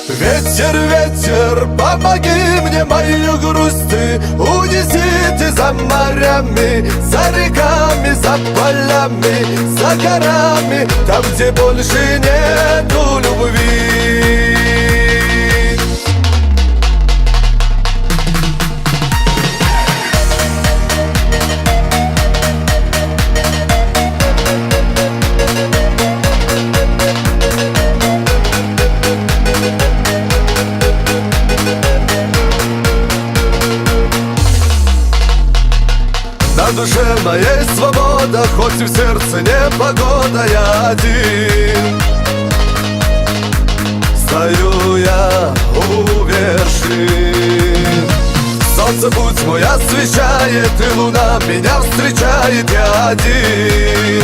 Ветер, ветер, помоги мне мою грусть ты унеси ты за морями, за реками, за полями, за горами, там, где больше нету любви. На душе моей свобода, хоть и в сердце непогода, я один. Стою я у вершин. Солнце путь мой освещает, и луна меня встречает, я один.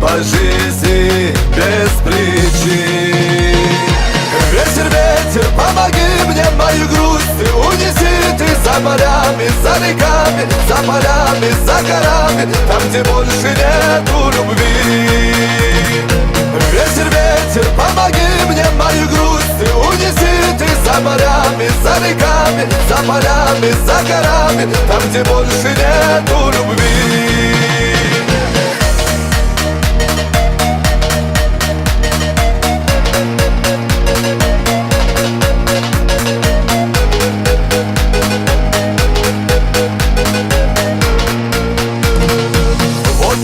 По жизни без причин. Ветер, ветер, помоги мне мою грусть ты унеси ты за морями, за реками, за полями, за горами, там, где больше нету любви. Ветер, ветер, помоги мне мою грусть ты унеси ты за морями, за реками, за полями, за горами, там, где больше нету любви.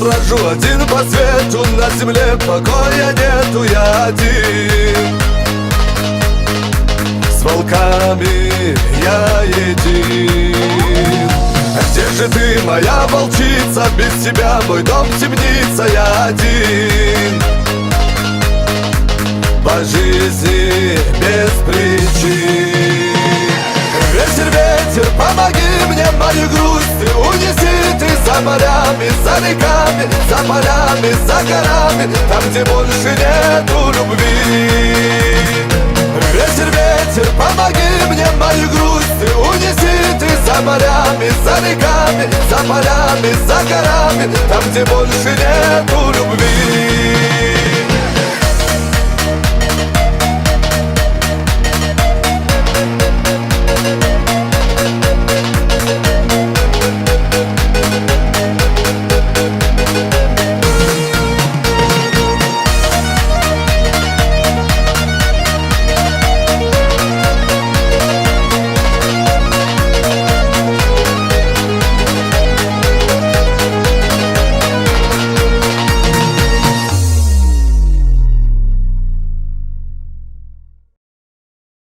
Брожу один по свету, на земле покоя нету, я один. С волками я един. Где же ты, моя волчица? Без тебя мой дом темница, я один. По жизни без причин. Ветер, ветер, помоги мне мою грусть ты унеси ты за морями, за реками, за полями, за горами, там, где больше нету любви. Ветер, ветер, помоги мне мою грусть ты унеси ты за морями, за реками, за полями, за горами, там, где больше нету